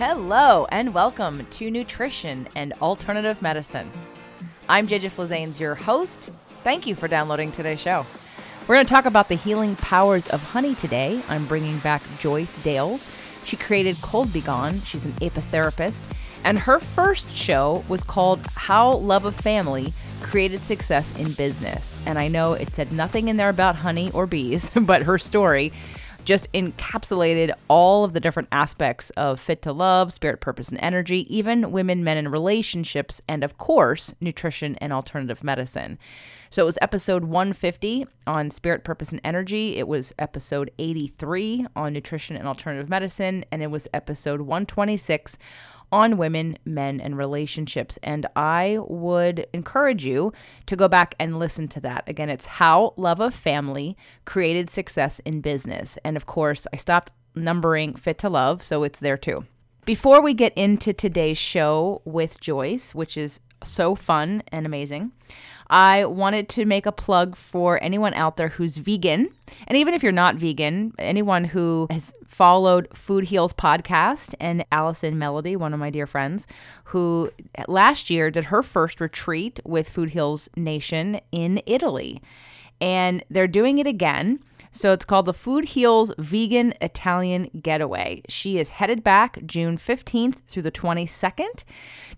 Hello and welcome to Nutrition and Alternative Medicine. I'm JJ Flazanes, your host. Thank you for downloading today's show. We're going to talk about the healing powers of honey today. I'm bringing back Joyce Dales. She created Cold Be Gone. She's an apitherapist. And her first show was called How Love of Family Created Success in Business. And I know it said nothing in there about honey or bees, but her story just encapsulated all of the different aspects of Fit to Love, Spirit, Purpose, and Energy, even women, men, and relationships, and of course, nutrition and alternative medicine. So it was episode 150 on Spirit, Purpose, and Energy. It was episode 83 on nutrition and alternative medicine, and it was episode 126 on women, men, and relationships. And I would encourage you to go back and listen to that. Again, it's How Love of Family Created Success in Business. And of course, I stopped numbering Fit to Love, so it's there too. Before we get into today's show with Joyce, which is so fun and amazing, I wanted to make a plug for anyone out there who's vegan. And even if you're not vegan, anyone who has followed Food Heals podcast, and Allison Melody, one of my dear friends, who last year did her first retreat with Food Heals Nation in Italy. And they're doing it again. So it's called the Food Heals Vegan Italian Getaway. She is headed back June 15th through the 22nd.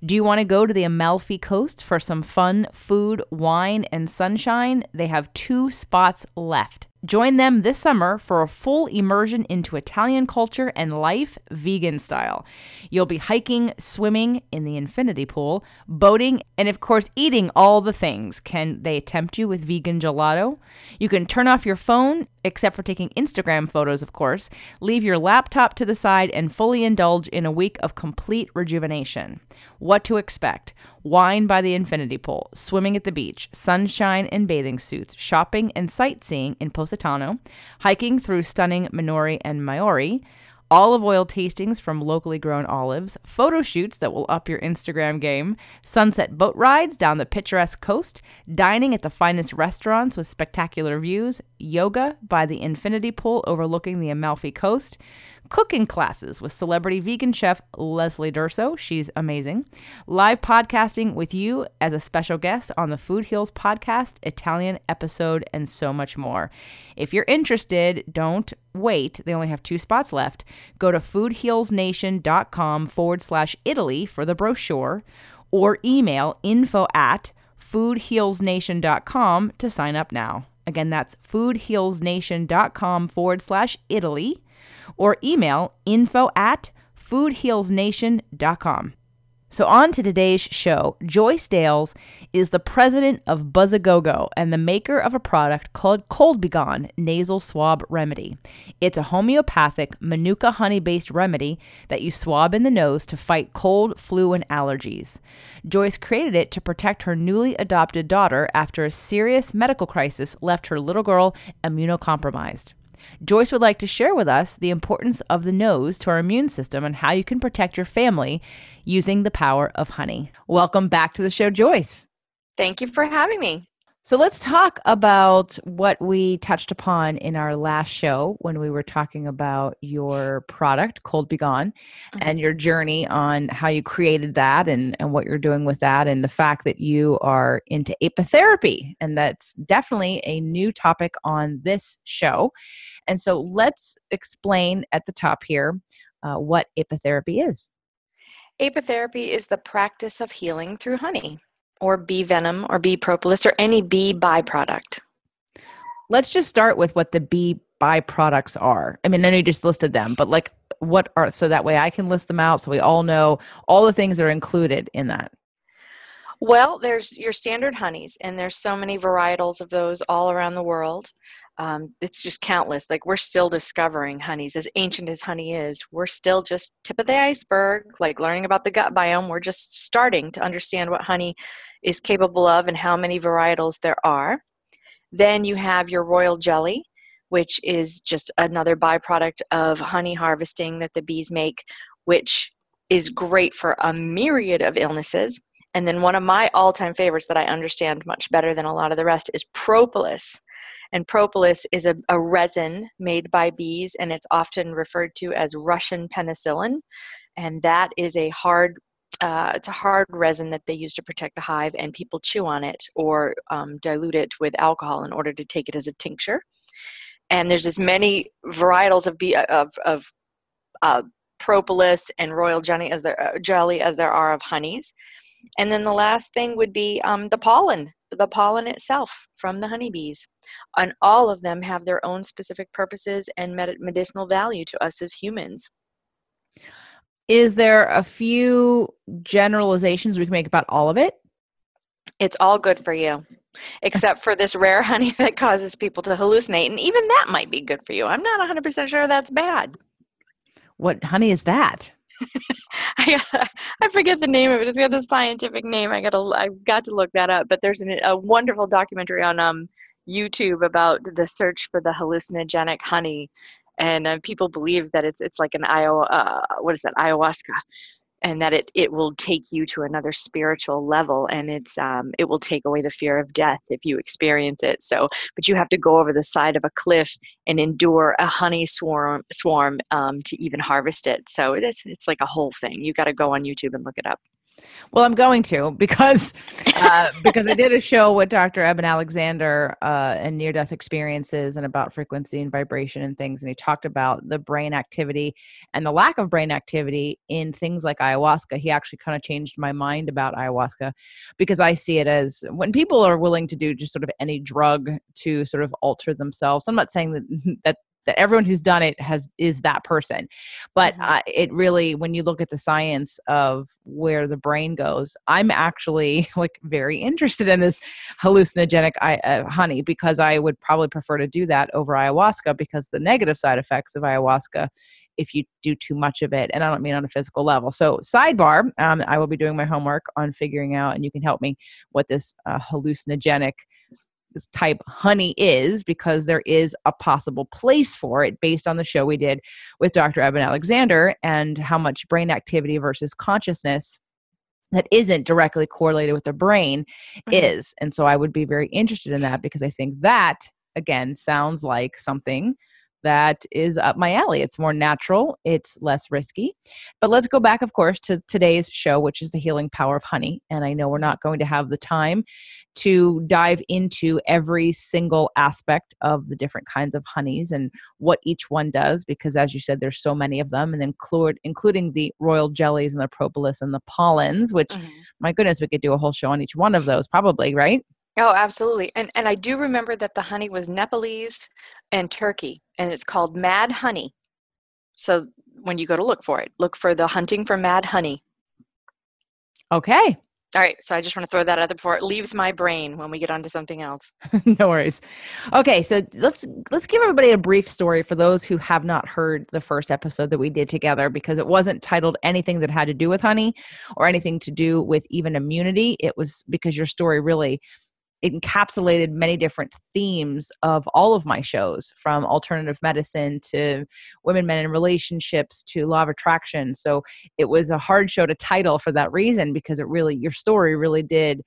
Do you want to go to the Amalfi Coast for some fun food, wine, and sunshine? They have 2 spots left. Join them this summer for a full immersion into Italian culture and life vegan style. You'll be hiking, swimming in the infinity pool, boating, and of course eating all the things. Can they tempt you with vegan gelato? You can turn off your phone, except for taking Instagram photos, of course. Leave your laptop to the side and fully indulge in a week of complete rejuvenation. What to expect? Wine by the infinity pool, swimming at the beach, sunshine and bathing suits, shopping and sightseeing in Positano, hiking through stunning Minori and Maori, olive oil tastings from locally grown olives, photo shoots that will up your Instagram game, sunset boat rides down the picturesque coast, dining at the finest restaurants with spectacular views, yoga by the infinity pool overlooking the Amalfi Coast, cooking classes with celebrity vegan chef Leslie Durso. She's amazing. Live podcasting with you as a special guest on the Food Heals podcast, Italian episode, and so much more. If you're interested, don't wait. They only have 2 spots left. Go to foodhealsnation.com/Italy for the brochure, or email info@foodhealsnation.com to sign up now. Again, that's foodhealsnation.com/Italy. or email info@foodhealsnation.com. So on to today's show. Joyce Dales is the president of Buzzagogo and the maker of a product called Cold Be Gone Nasal Swab Remedy. It's a homeopathic Manuka Honey-based remedy that you swab in the nose to fight cold, flu, and allergies. Joyce created it to protect her newly adopted daughter after a serious medical crisis left her little girl immunocompromised. Joyce would like to share with us the importance of the nose to our immune system and how you can protect your family using the power of honey. Welcome back to the show, Joyce. Thank you for having me. So let's talk about what we touched upon in our last show when we were talking about your product, Cold Be Gone, and your journey on how you created that and what you're doing with that, and the fact that you are into apitherapy. And that's definitely a new topic on this show. And so let's explain at the top here what apitherapy is. Apitherapy is the practice of healing through honey, or bee venom, or bee propolis, or any bee byproduct. Let's just start with what the bee byproducts are. I mean, I know you just listed them, but like what are, so that way I can list them out so we all know all the things that are included in that. Well, there's your standard honeys, and there's so many varietals of those all around the world. It's just countless. Like, we're still discovering honeys. As ancient as honey is, we're still just tip of the iceberg, like learning about the gut biome. We're just starting to understand what honey is capable of and how many varietals there are. Then you have your royal jelly, which is just another byproduct of honey harvesting that the bees make, which is great for a myriad of illnesses. And then one of my all-time favorites that I understand much better than a lot of the rest is propolis. And propolis is a resin made by bees, and it's often referred to as Russian penicillin. And that is it's a hard resin that they use to protect the hive, and people chew on it or dilute it with alcohol in order to take it as a tincture. And there's as many varietals of propolis and royal jelly as there are of honeys. And then the last thing would be the pollen itself from the honeybees. And all of them have their own specific purposes and medicinal value to us as humans. Is there a few generalizations we can make about all of it? It's all good for you, except for this rare honey that causes people to hallucinate. And even that might be good for you. I'm not 100% sure that's bad. What honey is that? I forget the name of it. It's got a scientific name. I've got to look that up. But there's a wonderful documentary on YouTube about the search for the hallucinogenic honey, and people believe that it's like an ayahuasca, and that it will take you to another spiritual level, and it will take away the fear of death if you experience it. So, but you have to go over the side of a cliff and endure a honey swarm to even harvest it. So it's like a whole thing. You got to go on YouTube and look it up. Well, I'm going to because I did a show with Dr. Eben Alexander and near-death experiences and about frequency and vibration and things. And he talked about the brain activity and the lack of brain activity in things like ayahuasca. He actually kind of changed my mind about ayahuasca because I see it as when people are willing to do just sort of any drug to sort of alter themselves. I'm not saying that everyone who's done it is that person. But it really, when you look at the science of where the brain goes, I'm actually like very interested in this hallucinogenic honey because I would probably prefer to do that over ayahuasca because the negative side effects of ayahuasca if you do too much of it. And I don't mean on a physical level. So sidebar, I will be doing my homework on figuring out, and you can help me, what this hallucinogenic this type honey is, because there is a possible place for it based on the show we did with Dr. Eben Alexander and how much brain activity versus consciousness that isn't directly correlated with the brain is. And so I would be very interested in that because I think that, again, sounds like something that is up my alley. It's more natural. It's less risky. But let's go back, of course, to today's show, which is the healing power of honey. And I know we're not going to have the time to dive into every single aspect of the different kinds of honeys and what each one does, because as you said, there's so many of them, and including the royal jellies and the propolis and the pollens, which, my goodness, we could do a whole show on each one of those probably, right? Oh, absolutely. And I do remember that the honey was Nepalese and Turkey, and it's called mad honey. So when you go to look for it, look for the hunting for mad honey. Okay. All right. So I just want to throw that out there before it leaves my brain when we get onto something else. No worries. Okay. So let's give everybody a brief story for those who have not heard the first episode that we did together, because it wasn't titled anything that had to do with honey or anything to do with even immunity. It was because your story really encapsulated many different themes of all of my shows, from alternative medicine to women, men, and relationships to law of attraction. So it was a hard show to title for that reason, because your story really did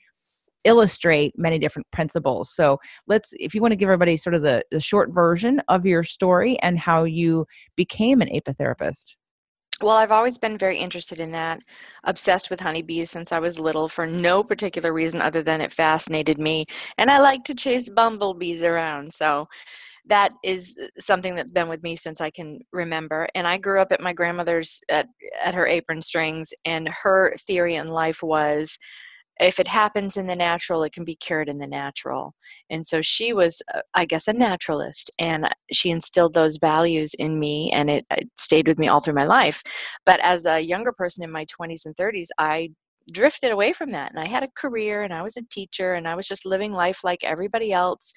illustrate many different principles. So if you want to give everybody sort of the short version of your story and how you became an apitherapist. Well, I've always been very interested in that, obsessed with honeybees since I was little for no particular reason other than it fascinated me. And I like to chase bumblebees around. So that is something that's been with me since I can remember. And I grew up at my grandmother's at her apron strings, and her theory in life was, if it happens in the natural, it can be cured in the natural. And so she was, I guess, a naturalist, and she instilled those values in me, and it stayed with me all through my life. But as a younger person in my 20s and 30s, I drifted away from that, and I had a career, and I was a teacher, and I was just living life like everybody else,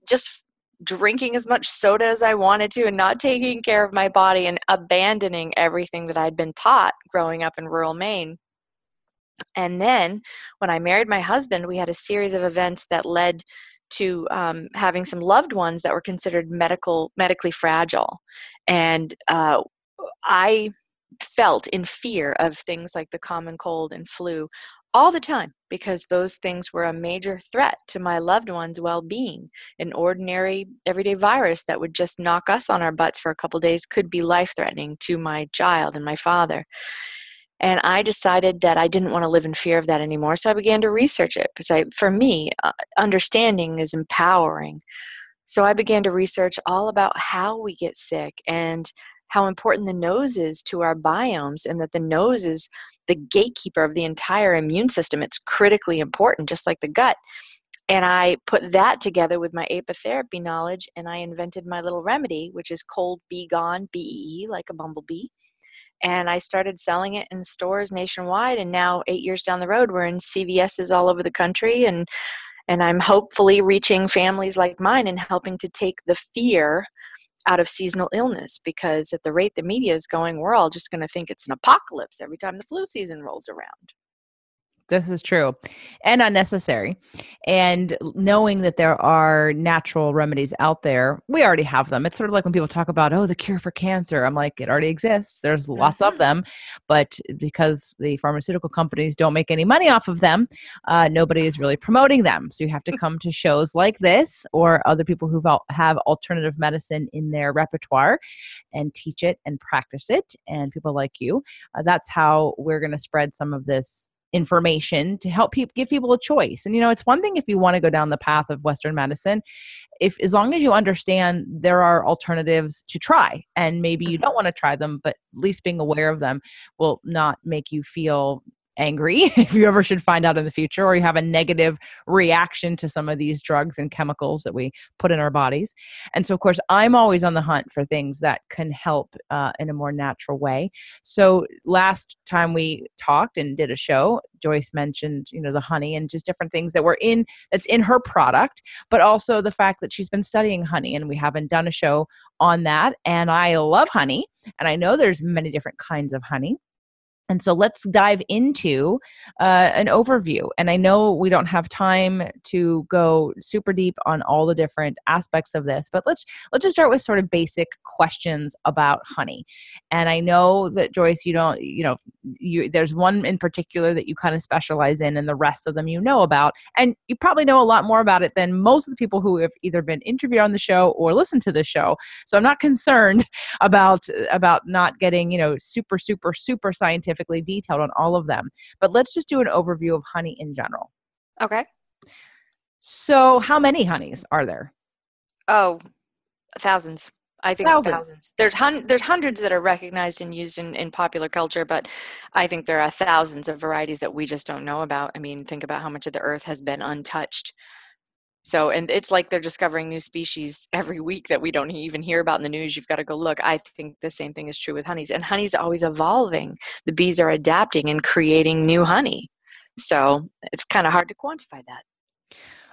just drinking as much soda as I wanted to and not taking care of my body and abandoning everything that I'd been taught growing up in rural Maine. And then when I married my husband, we had a series of events that led to having some loved ones that were considered medically fragile. And I felt in fear of things like the common cold and flu all the time, because those things were a major threat to my loved ones' well-being. An ordinary, everyday virus that would just knock us on our butts for a couple days could be life-threatening to my child and my father. And I decided that I didn't want to live in fear of that anymore, so I began to research it, because for me, understanding is empowering. So I began to research all about how we get sick and how important the nose is to our biomes, and that the nose is the gatekeeper of the entire immune system. It's critically important, just like the gut. And I put that together with my apitherapy knowledge, and I invented my little remedy, which is Cold Bee Gone, BEE, like a bumblebee. And I started selling it in stores nationwide. And now, 8 years down the road, we're in CVS's all over the country. And I'm hopefully reaching families like mine and helping to take the fear out of seasonal illness, because at the rate the media is going, we're all just going to think it's an apocalypse every time the flu season rolls around. This is true and unnecessary. And knowing that there are natural remedies out there, we already have them. It's sort of like when people talk about, oh, the cure for cancer. I'm like, it already exists. There's lots of them. But because the pharmaceutical companies don't make any money off of them, nobody is really promoting them. So you have to come to shows like this, or other people who have alternative medicine in their repertoire, and teach it and practice it. And people like you, that's how we're going to spread some of this information to help give people a choice. And, it's one thing if you want to go down the path of Western medicine, as long as you understand there are alternatives to try, and maybe you don't want to try them, but at least being aware of them will not make you feel angry if you ever should find out in the future, or you have a negative reaction to some of these drugs and chemicals that we put in our bodies. And so, of course, I'm always on the hunt for things that can help in a more natural way. So last time we talked and did a show, Joyce mentioned, the honey and just different things that's in her product, but also the fact that she's been studying honey, and we haven't done a show on that. And I love honey, and I know there's many different kinds of honey. And so let's dive into an overview. And I know we don't have time to go super deep on all the different aspects of this, but let's just start with sort of basic questions about honey. And I know that, Joyce, there's one in particular that you kind of specialize in, and the rest of them you know about. And you probably know a lot more about it than most of the people who have either been interviewed on the show or listened to the show. So I'm not concerned about not getting, super, super, super scientifically detailed on all of them. But let's just do an overview of honey in general. Okay. So how many honeys are there? Oh, thousands. I think thousands. There's hundreds that are recognized and used in popular culture, but I think there are thousands of varieties that we just don't know about. I mean, think about how much of the earth has been untouched. So, and it's like they're discovering new species every week that we don't even hear about in the news. You've got to go look. I think the same thing is true with honeys. And honey's always evolving. The bees are adapting and creating new honey. So it's kind of hard to quantify that.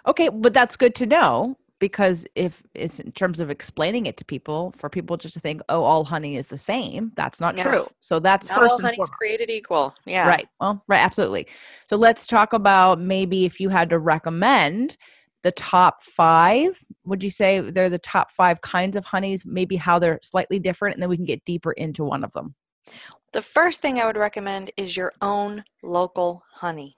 Okay, but that's good to know, because if it's in terms of explaining it to people, for people just to think, oh, all honey is the same, that's not true. So that's not first all and honey's foremost. Created equal. Yeah. Right. Well, right. Absolutely. So let's talk about, maybe if you had to recommend the top 5, would you say they're the top 5 kinds of honeys, maybe how they're slightly different, and then we can get deeper into one of them? The first thing I would recommend is your own local honey.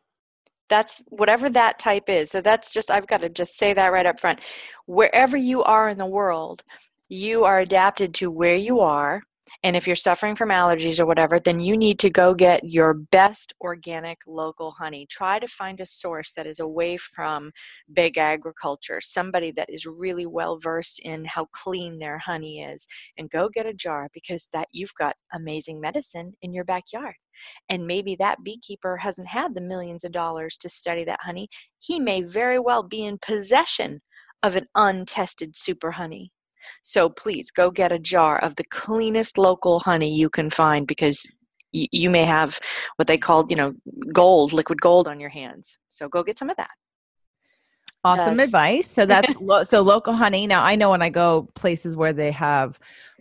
That's whatever that type is. So that's just, I've got to just say that right up front. Wherever you are in the world, you are adapted to where you are. And if you're suffering from allergies or whatever, then you need to go get your best organic local honey. Try to find a source that is away from big agriculture, somebody that is really well versed in how clean their honey is, and go get a jar, because that you've got amazing medicine in your backyard. And maybe that beekeeper hasn't had the millions of dollars to study that honey. He may very well be in possession of an untested super honey. So please go get a jar of the cleanest local honey you can find, because you may have what they call, gold, liquid gold on your hands. So go get some of that. Awesome advice. So that's so local honey. Now, I know when I go places where they have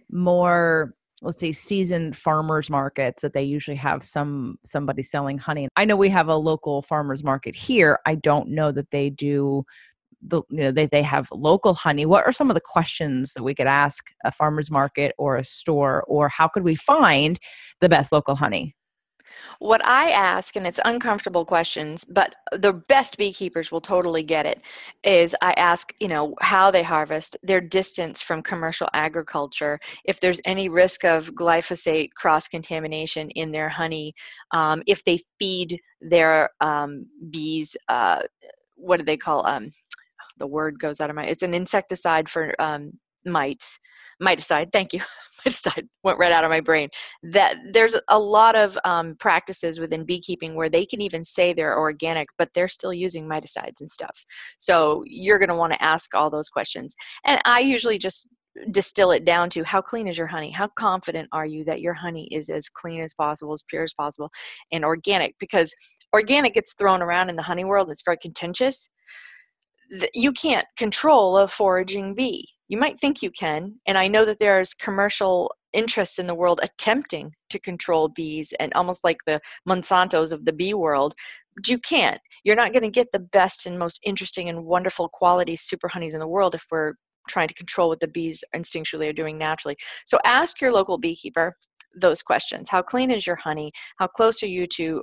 more, let's say, seasoned farmers markets, that they usually have somebody selling honey. I know we have a local farmers market here. I don't know that they do they have local honey. What are some of the questions that we could ask a farmer's market or a store, or how could we find the best local honey? What I ask, and it's uncomfortable questions, but the best beekeepers will totally get it, is I ask, how they harvest, their distance from commercial agriculture, if there's any risk of glyphosate cross-contamination in their honey, if they feed their bees, what do they call, the word goes out of my, it's an insecticide for mites, miticide, thank you. Miticide went right out of my brain. That there's a lot of practices within beekeeping where they can even say they're organic, but they're still using miticides and stuff. So you're going to want to ask all those questions. And I usually just distill it down to, how clean is your honey? How confident are you that your honey is as clean as possible, as pure as possible, and organic? Because organic gets thrown around in the honey world. It's very contentious. You can't control a foraging bee. You might think you can, and I know that there's commercial interests in the world attempting to control bees, and almost like the Monsantos of the bee world, but you can't. You're not going to get the best and most interesting and wonderful quality super honeys in the world if we're trying to control what the bees instinctually are doing naturally. So ask your local beekeeper those questions. How clean is your honey? How close are you to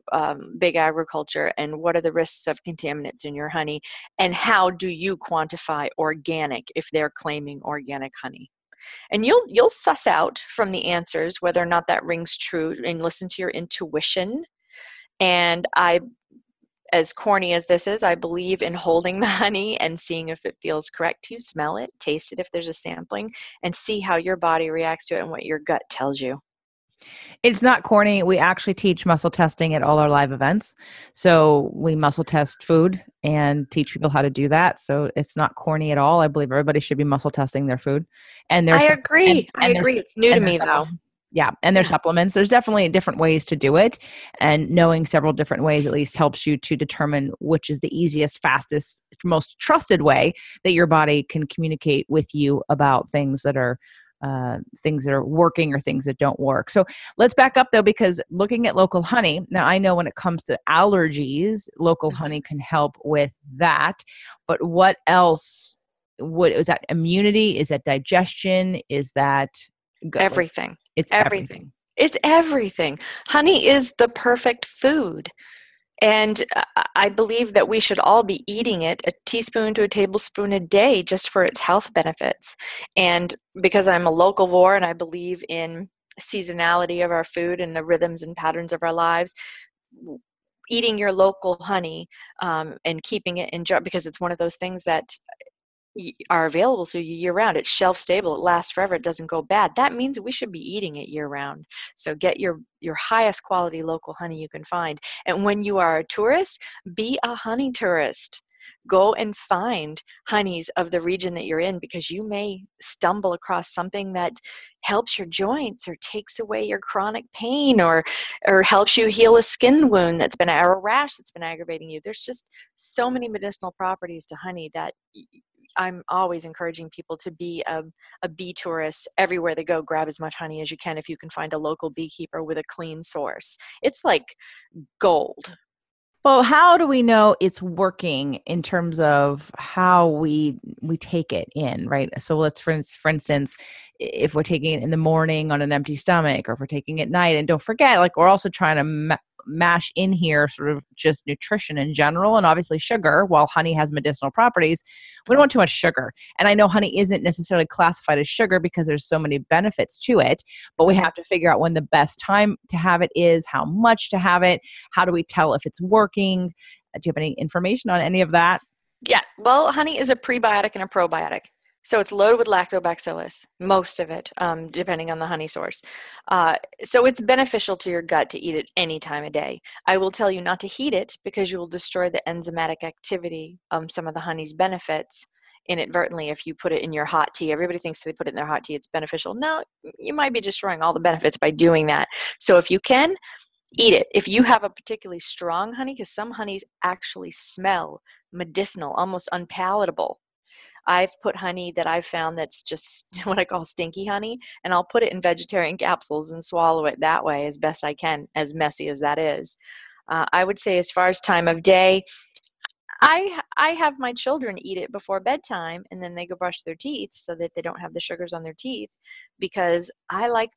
big agriculture? And what are the risks of contaminants in your honey? And how do you quantify organic if they're claiming organic honey? And you'll suss out from the answers whether or not that rings true, and listen to your intuition. And as corny as this is, I believe in holding the honey and seeing if it feels correct to you. Smell it, taste it if there's a sampling, and see how your body reacts to it and what your gut tells you. It's not corny. We actually teach muscle testing at all our live events. So we muscle test food and teach people how to do that. So it's not corny at all. I believe everybody should be muscle testing their food. And I there's agree. I agree. It's new to me, though. Yeah. And there's supplements. There's definitely different ways to do it. And knowing several different ways at least helps you to determine which is the easiest, fastest, most trusted way that your body can communicate with you about things that are working or things that don't work. So let's back up though, because looking at local honey, now I know when it comes to allergies, local honey can help with that. But what else? What is that? Immunity? Is that digestion? Is that everything? It's everything. It's everything. Honey is the perfect food. And I believe that we should all be eating it a teaspoon to a tablespoon a day just for its health benefits. And because I'm a localvore and I believe in seasonality of our food and the rhythms and patterns of our lives, eating your local honey and keeping it in jar, because it's one of those things that are available to you year round. It's shelf stable. It lasts forever. It doesn't go bad. That means we should be eating it year round. So get your highest quality local honey you can find. And when you are a tourist, be a honey tourist. Go and find honeys of the region that you're in, because you may stumble across something that helps your joints or takes away your chronic pain or helps you heal a skin wound that's been, or a rash that's been aggravating you. There's just so many medicinal properties to honey that I'm always encouraging people to be a bee tourist. Everywhere they go, grab as much honey as you can if you can find a local beekeeper with a clean source. It's like gold. Well, how do we know it's working in terms of how we take it in, right? So let's, for instance, if we're taking it in the morning on an empty stomach, or if we're taking it at night, and don't forget, like, we're also trying to mash in here sort of just nutrition in general, and obviously sugar. While honey has medicinal properties, we don't want too much sugar. And I know honey isn't necessarily classified as sugar because there's so many benefits to it, but we have to figure out when the best time to have it is, how much to have it, how do we tell if it's working? Do you have any information on any of that? Yeah, well, honey is a prebiotic and a probiotic. So it's loaded with lactobacillus, most of it, depending on the honey source. So it's beneficial to your gut to eat it any time of day. I will tell you not to heat it, because you will destroy the enzymatic activity, some of the honey's benefits inadvertently if you put it in your hot tea. Everybody thinks they put it in their hot tea, it's beneficial. No, you might be destroying all the benefits by doing that. So if you can, eat it. If you have a particularly strong honey, because some honeys actually smell medicinal, almost unpalatable. I've put honey that I've found that's just what I call stinky honey, and I'll put it in vegetarian capsules and swallow it that way as best I can, as messy as that is. I would say, as far as time of day, I have my children eat it before bedtime, and then they go brush their teeth so that they don't have the sugars on their teeth, because I like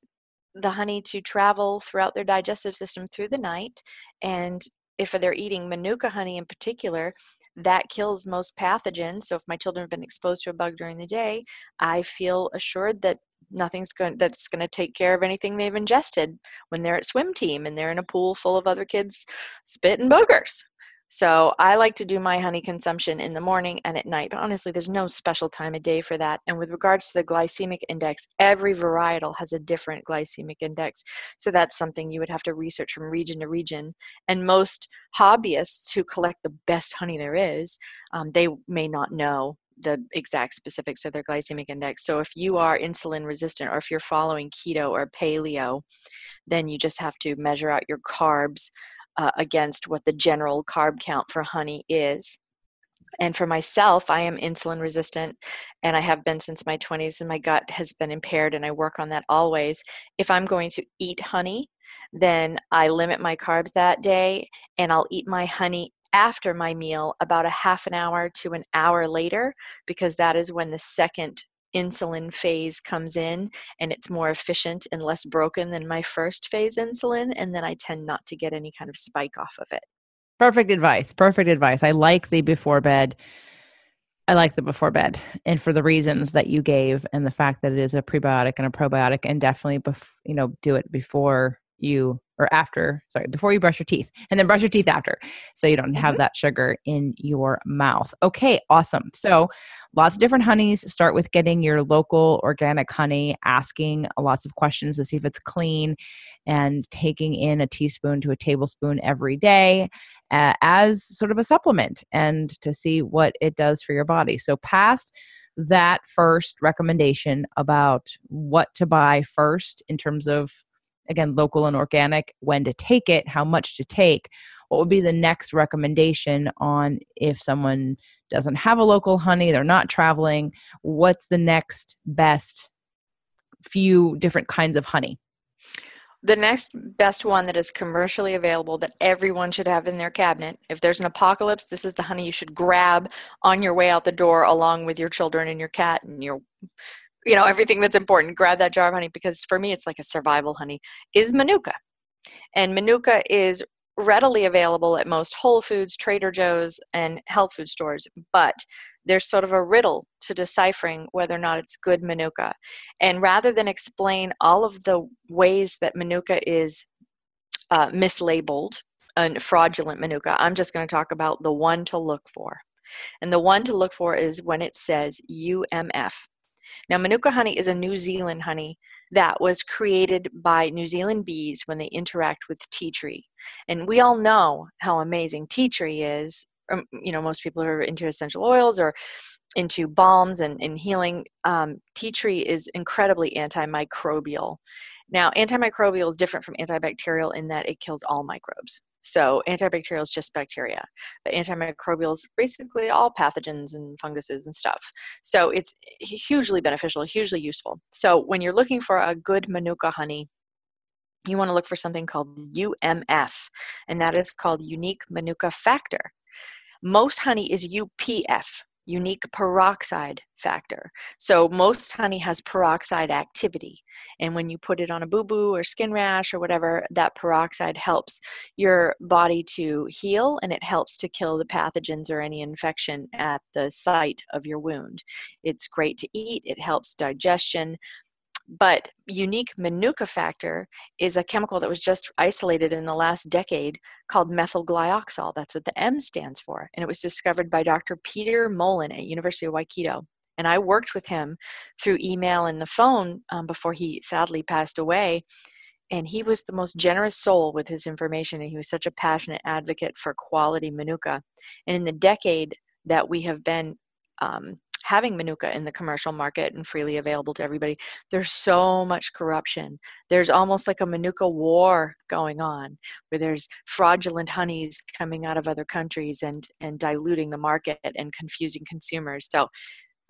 the honey to travel throughout their digestive system through the night. And if they're eating Manuka honey in particular, that kills most pathogens. So if my children have been exposed to a bug during the day, I feel assured that that's going to take care of anything they've ingested when they're at swim team and they're in a pool full of other kids spit and boogers. So I like to do my honey consumption in the morning and at night, but honestly, there's no special time of day for that. And with regards to the glycemic index, every varietal has a different glycemic index. So that's something you would have to research from region to region. And most hobbyists who collect the best honey there is, they may not know the exact specifics of their glycemic index. So if you are insulin resistant, or if you're following keto or paleo, then you just have to measure out your carbs against what the general carb count for honey is. And for myself, I am insulin resistant, and I have been since my 20s, and my gut has been impaired, and I work on that always. If I'm going to eat honey, then I limit my carbs that day, and I'll eat my honey after my meal about a half an hour to an hour later, because that is when the second insulin phase comes in, and it's more efficient and less broken than my first phase insulin, and then I tend not to get any kind of spike off of it. Perfect advice. Perfect advice. I like the before bed. And for the reasons that you gave, and the fact that it is a prebiotic and a probiotic, and definitely, do it before you brush your teeth, and then brush your teeth after, so you don't have that sugar in your mouth. Okay, awesome. So lots of different honeys. Start with getting your local organic honey, asking lots of questions to see if it's clean, and taking in a teaspoon to a tablespoon every day as sort of a supplement, and to see what it does for your body. So past that first recommendation about what to buy first in terms of, again, local and organic, when to take it, how much to take, what would be the next recommendation on if someone doesn't have a local honey, they're not traveling, what's the next best few different kinds of honey? The next best one that is commercially available that everyone should have in their cabinet, if there's an apocalypse, this is the honey you should grab on your way out the door, along with your children and your cat and your everything that's important. Grab that jar of honey, because for me, it's like a survival honey, is Manuka. And Manuka is readily available at most Whole Foods, Trader Joe's, and health food stores. But there's sort of a riddle to deciphering whether or not it's good Manuka. And rather than explain all of the ways that Manuka is mislabeled and fraudulent Manuka, I'm just going to talk about the one to look for. And the one to look for is when it says UMF. Now, Manuka honey is a New Zealand honey that was created by New Zealand bees when they interact with tea tree. And we all know how amazing tea tree is. Most people who are into essential oils or into balms and healing, tea tree is incredibly antimicrobial. Now, antimicrobial is different from antibacterial in that it kills all microbes. So antibacterial is just bacteria, but antimicrobial is basically all pathogens and funguses and stuff. So it's hugely beneficial, hugely useful. So when you're looking for a good Manuka honey, you want to look for something called UMF, and that is called unique Manuka factor. Most honey is UPF, unique peroxide factor. So most honey has peroxide activity. And when you put it on a boo-boo or skin rash or whatever, that peroxide helps your body to heal, and it helps to kill the pathogens or any infection at the site of your wound. It's great to eat. It helps digestion. But unique Manuka factor is a chemical that was just isolated in the last decade called methylglyoxal. That's what the M stands for. And it was discovered by Dr. Peter Mullen at University of Waikato. And I worked with him through email and the phone before he sadly passed away. And he was the most generous soul with his information. And he was such a passionate advocate for quality Manuka. And in the decade that we have been having Manuka in the commercial market and freely available to everybody, there's so much corruption. There's almost like a Manuka war going on, where there's fraudulent honeys coming out of other countries and diluting the market and confusing consumers. So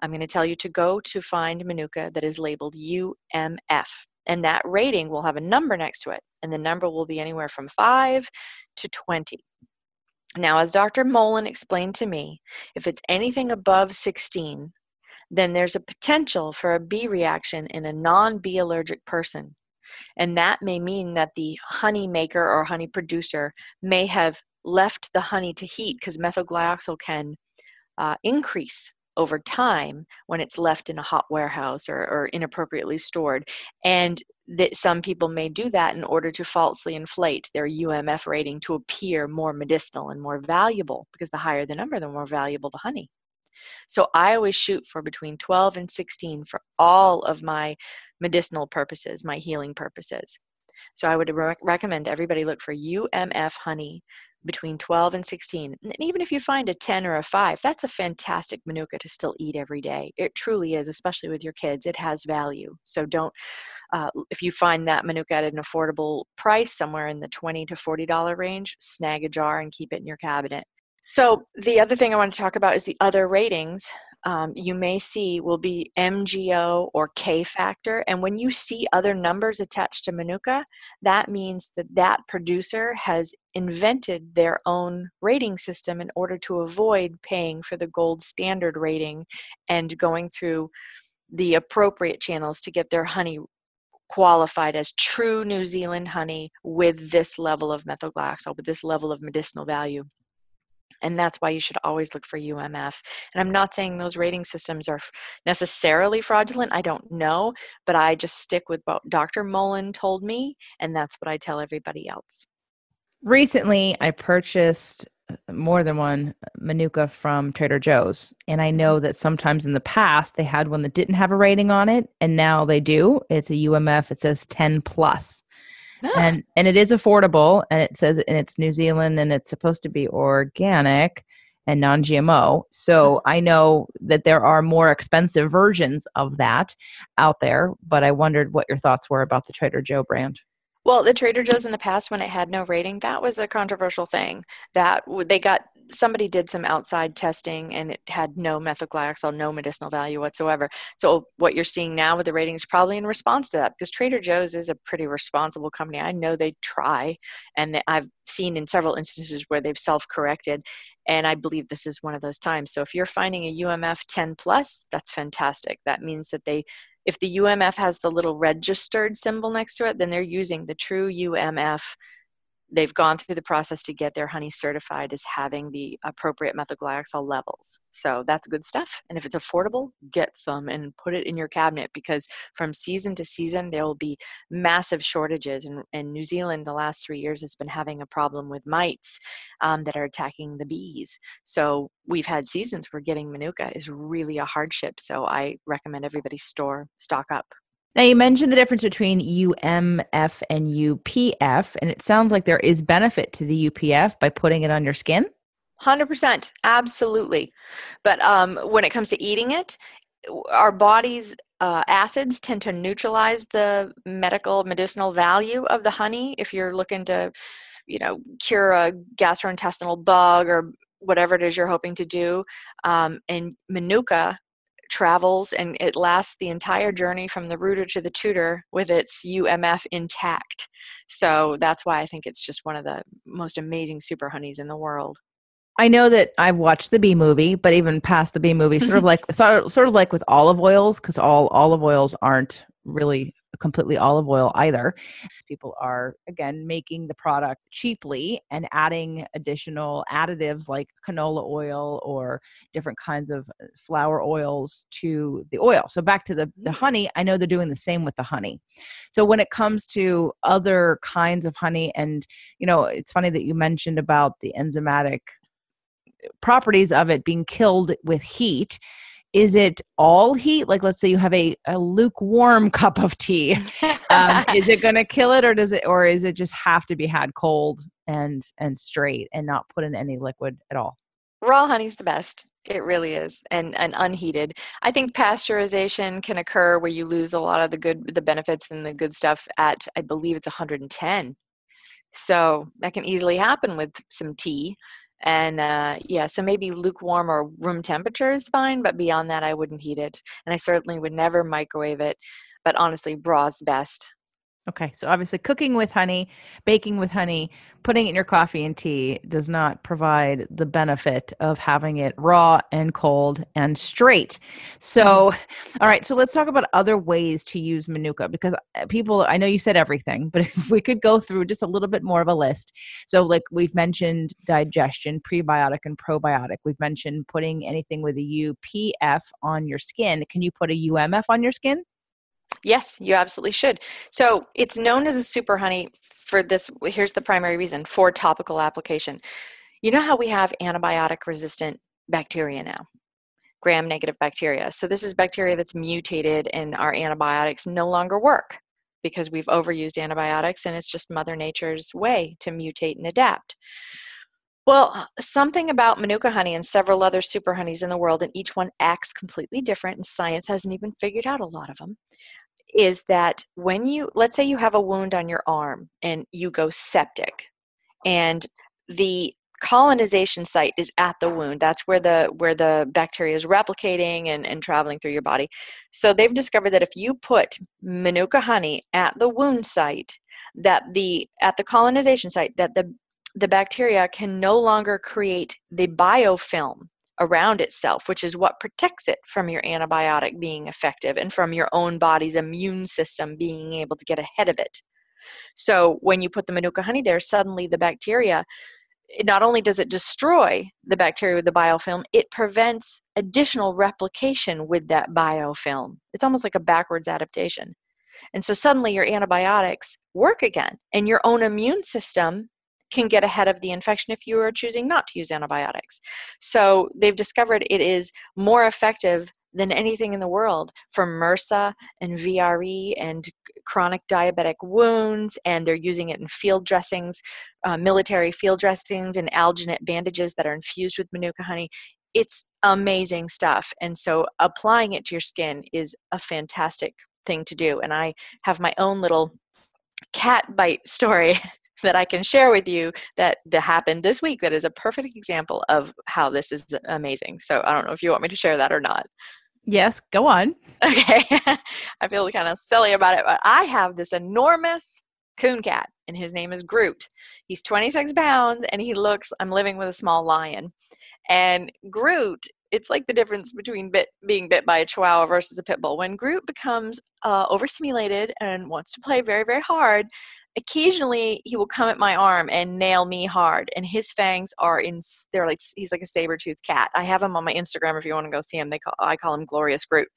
I'm going to tell you to go to find Manuka that is labeled UMF. And that rating will have a number next to it. And the number will be anywhere from 5 to 20. Now, as Dr. Mullen explained to me, if it's anything above 16, then there's a potential for a bee reaction in a non-bee allergic person. And that may mean that the honey maker or honey producer may have left the honey to heat, because methylglyoxal can increase over time when it's left in a hot warehouse or inappropriately stored. And that some people may do that in order to falsely inflate their UMF rating to appear more medicinal and more valuable, because the higher the number, the more valuable the honey. So I always shoot for between 12 and 16 for all of my medicinal purposes, my healing purposes. So I would recommend everybody look for UMF honey between 12 and 16. And even if you find a 10 or a 5, that's a fantastic Manuka to still eat every day. It truly is, especially with your kids. It has value. So don't, if you find that Manuka at an affordable price, somewhere in the $20 to $40 range, snag a jar and keep it in your cabinet. So the other thing I want to talk about is the other ratings. You may see will be MGO or K factor. And when you see other numbers attached to Manuka, that means that that producer has invented their own rating system in order to avoid paying for the gold standard rating and going through the appropriate channels to get their honey qualified as true New Zealand honey with this level of methylglyoxal, with this level of medicinal value. And that's why you should always look for UMF. And I'm not saying those rating systems are necessarily fraudulent. I don't know, but I just stick with what Dr. Mullen told me, and that's what I tell everybody else. Recently, I purchased more than one Manuka from Trader Joe's. And I know that sometimes in the past, they had one that didn't have a rating on it, and now they do. It's a UMF. It says 10 plus. And it is affordable, and it says, and it's New Zealand, and it's supposed to be organic and non-GMO. So I know that there are more expensive versions of that out there, but I wondered what your thoughts were about the Trader Joe brand. Well, the Trader Joe's in the past, when it had no rating, that was a controversial thing. That somebody did some outside testing, and it had no methylglyoxal, no medicinal value whatsoever. So what you're seeing now with the ratings is probably in response to that, because Trader Joe's is a pretty responsible company. I know they try, and I've seen in several instances where they've self-corrected, and I believe this is one of those times. So if you're finding a UMF 10 plus, that's fantastic. That means that if the UMF has the little registered symbol next to it, then they're using the true UMF. They've gone through the process to get their honey certified as having the appropriate methylglyoxal levels. So that's good stuff. And if it's affordable, get some and put it in your cabinet, because from season to season, there will be massive shortages. And New Zealand, the last 3 years, has been having a problem with mites that are attacking the bees. So we've had seasons where getting Manuka is really a hardship. So I recommend everybody stock up. Now, you mentioned the difference between UMF and UPF, and it sounds like there is benefit to the UPF by putting it on your skin. 100%, absolutely. But when it comes to eating it, our body's acids tend to neutralize the medicinal value of the honey. If you're looking to, cure a gastrointestinal bug or whatever it is you're hoping to do, and Manuka travels and it lasts the entire journey from the rooter to the tutor with its UMF intact. So that's why I think it's just one of the most amazing super honeys in the world. I know that I've watched the Bee Movie, but even past the Bee Movie, sort of like with olive oils, because all olive oils aren't really completely olive oil either. People are, again, making the product cheaply and adding additional additives like canola oil or different kinds of flower oils to the oil. So back to the honey, I know they're doing the same with the honey. So when it comes to other kinds of honey, and, it's funny that you mentioned about the enzymatic properties of it being killed with heat. Is it all heat? Like, let's say you have a lukewarm cup of tea. Is it going to kill it, or is it just have to be had cold and straight and not put in any liquid at all? Raw honey's the best. It really is. And unheated. I think pasteurization can occur where you lose a lot of the benefits and the good stuff at, I believe it's 110. So that can easily happen with some tea. And so maybe lukewarm or room temperature is fine, but beyond that, I wouldn't heat it. And I certainly would never microwave it. But honestly, raw is the best. Okay, so obviously cooking with honey, baking with honey, putting it in your coffee and tea does not provide the benefit of having it raw and cold and straight. So, all right, so let's talk about other ways to use Manuka because people, I know you said everything, but if we could go through just a little bit more of a list. So, like we've mentioned digestion, prebiotic and probiotic. We've mentioned putting anything with a UPF on your skin. Can you put a UMF on your skin? Yes, you absolutely should. So it's known as a super honey for this. Here's the primary reason for topical application. You know how we have antibiotic resistant bacteria now, gram negative bacteria. So this is bacteria that's mutated and our antibiotics no longer work because we've overused antibiotics and it's just Mother Nature's way to mutate and adapt. Well, something about Manuka honey and several other super honeys in the world, and each one acts completely different, and science hasn't even figured out a lot of them, is that when you, let's say you have a wound on your arm and you go septic and the colonization site is at the wound. That's where the bacteria is replicating and traveling through your body. So they've discovered that if you put Manuka honey at the wound site, that at the colonization site, that the bacteria can no longer create the biofilm around itself, which is what protects it from your antibiotic being effective and from your own body's immune system being able to get ahead of it. So when you put the Manuka honey there, suddenly the bacteria, not only does it destroy the bacteria with the biofilm, it prevents additional replication with that biofilm. It's almost like a backwards adaptation. And so suddenly your antibiotics work again, and your own immune system can get ahead of the infection if you are choosing not to use antibiotics. So they've discovered it is more effective than anything in the world for MRSA and VRE and chronic diabetic wounds, and they're using it in field dressings, military field dressings, and alginate bandages that are infused with Manuka honey. It's amazing stuff, and so applying it to your skin is a fantastic thing to do. And I have my own little cat bite story that I can share with you that happened this week that is a perfect example of how this is amazing. So I don't know if you want me to share that or not. Yes, go on. Okay. I feel kind of silly about it, but I have this enormous coon cat, and his name is Groot. He's 26 pounds, and I'm living with a small lion. And Groot, it's like the difference between being bit by a chihuahua versus a pit bull. When Groot becomes overstimulated and wants to play very, very hard, occasionally he will come at my arm and nail me hard. And his fangs he's like a saber-toothed cat. I have him on my Instagram if you want to go see him. I call him Glorious Groot.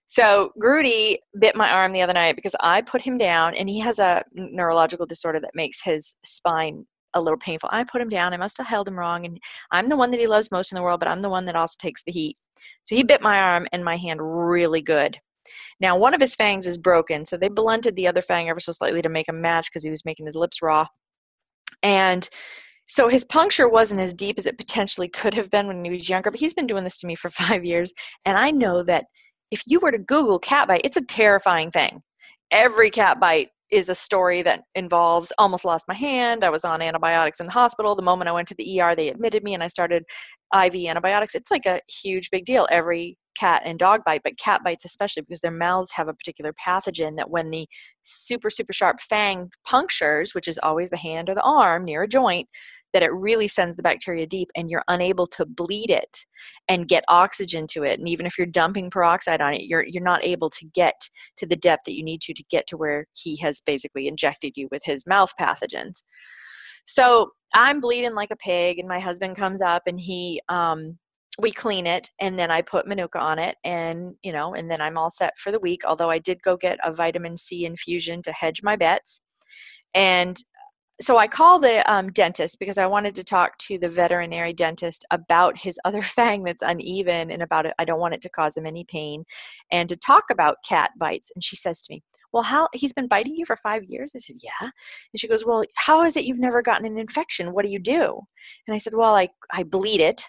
So Groody bit my arm the other night because I put him down, and he has a neurological disorder that makes his spine a little painful. I put him down. I must have held him wrong, and I'm the one that he loves most in the world, but I'm the one that also takes the heat. So he bit my arm and my hand really good. Now, one of his fangs is broken, so they blunted the other fang ever so slightly to make him match because he was making his lips raw. And so his puncture wasn't as deep as it potentially could have been when he was younger, but he's been doing this to me for 5 years, and I know that if you were to Google cat bite, it's a terrifying thing. Every cat bite is a story that involves almost lost my hand. I was on antibiotics in the hospital. The moment I went to the ER, they admitted me and I started IV antibiotics. It's like a huge big deal. Every cat and dog bite, but cat bites especially because their mouths have a particular pathogen that when the super, super sharp fang punctures, which is always the hand or the arm near a joint, that it really sends the bacteria deep and you're unable to bleed it and get oxygen to it. And even if you're dumping peroxide on it, you're not able to get to the depth that you need to get to where he has basically injected you with his mouth pathogens. So I'm bleeding like a pig, and my husband comes up and we clean it, and then I put Manuka on it, and then I'm all set for the week. Although I did go get a vitamin C infusion to hedge my bets. And so I called the dentist because I wanted to talk to the veterinary dentist about his other fang that's uneven and about it. I don't want it to cause him any pain, and to talk about cat bites. And she says to me, well, he's been biting you for 5 years? I said, yeah. And she goes, well, how is it you've never gotten an infection? What do you do? And I said, well, I bleed it,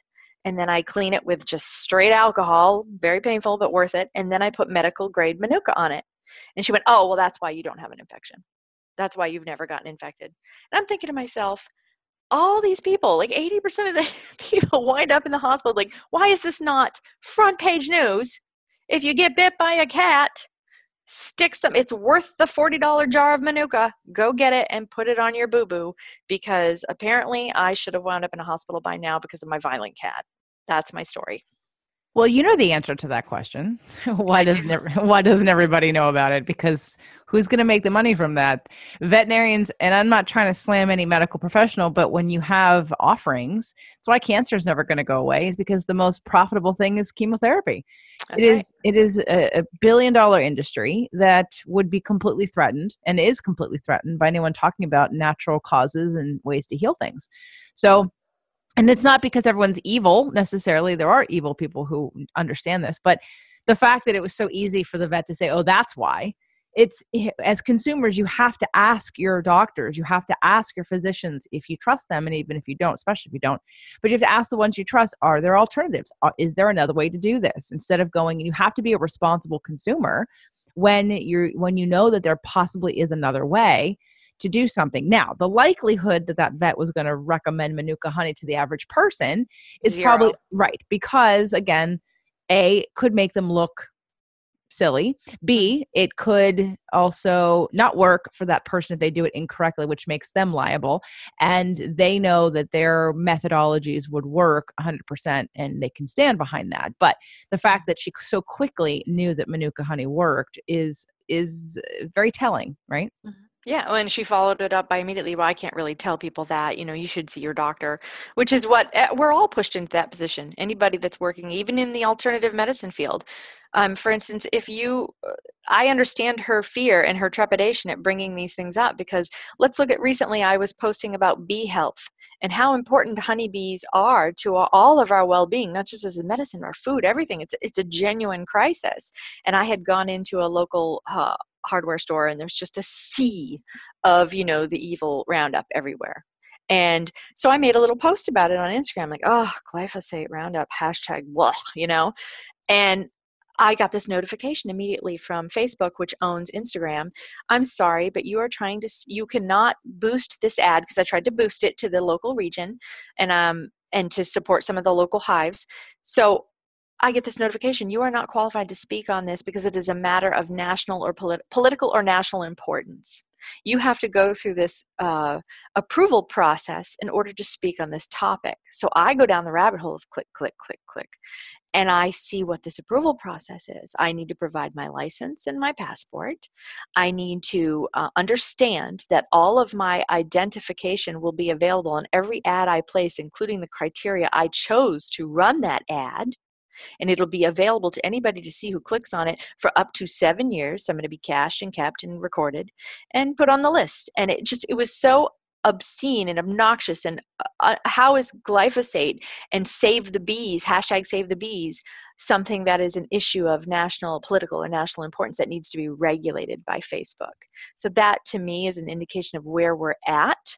and then I clean it with just straight alcohol, very painful, but worth it. And then I put medical grade Manuka on it. And she went, oh, well, that's why you don't have an infection. That's why you've never gotten infected. And I'm thinking to myself, all these people, like 80% of the people wind up in the hospital. Like, why is this not front page news? If you get bit by a cat, Stick some, it's worth the $40 jar of Manuka. Go get it and put it on your boo-boo, because apparently I should have wound up in a hospital by now because of my violent cat. That's my story. Well, you know the answer to that question. I do. Why doesn't everybody know about it? Because who's going to make the money from that? Veterinarians, and I'm not trying to slam any medical professional, but when you have offerings, that's why cancer is never going to go away, is because the most profitable thing is chemotherapy. That's right. It is a billion-dollar industry that would be completely threatened, and is completely threatened by anyone talking about natural causes and ways to heal things. So, and it's not because everyone's evil necessarily. There are evil people who understand this, but the fact that it was so easy for the vet to say, oh, that's why. It's, as consumers, you have to ask your doctors, you have to ask your physicians if you trust them, and even if you don't, especially if you don't, but you have to ask the ones you trust, are there alternatives? Is there another way to do this? Instead of going, you have to be a responsible consumer when you know that there possibly is another way to do something. Now, the likelihood that vet was going to recommend Manuka honey to the average person is Zero. probably right, because again, A, could make them look silly. B, it could also not work for that person if they do it incorrectly, which makes them liable. And they know that their methodologies would work 100% and they can stand behind that. But the fact that she so quickly knew that Manuka honey worked is very telling, right? Mm-hmm. Yeah, and she followed it up by immediately, well, I can't really tell people that, you should see your doctor, which is what we're all pushed into that position. Anybody that's working, even in the alternative medicine field. For instance, I understand her fear and her trepidation at bringing these things up, because let's look at recently, I was posting about bee health and how important honeybees are to all of our well-being, not just as a medicine, our food, everything. It's a genuine crisis. And I had gone into a local hardware store, and there's just a sea of the evil Roundup everywhere. And so I made a little post about it on Instagram, like, oh, glyphosate Roundup hashtag blah, and I got this notification immediately from Facebook, which owns Instagram. I'm sorry, but you cannot boost this ad, because I tried to boost it to the local region and to support some of the local hives. So I get this notification, you are not qualified to speak on this because it is a matter of national or political or national importance. You have to go through this approval process in order to speak on this topic. So I go down the rabbit hole of click, click, click, click, and I see what this approval process is. I need to provide my license and my passport. I need to understand that all of my identification will be available on every ad I place, including the criteria I chose to run that ad. And it'll be available to anybody to see who clicks on it for up to 7 years. So I'm going to be cached and kept and recorded and put on the list. And it was so obscene and obnoxious. And how is glyphosate and save the bees, hashtag save the bees, something that is an issue of national, political, or national importance that needs to be regulated by Facebook? So that to me is an indication of where we're at.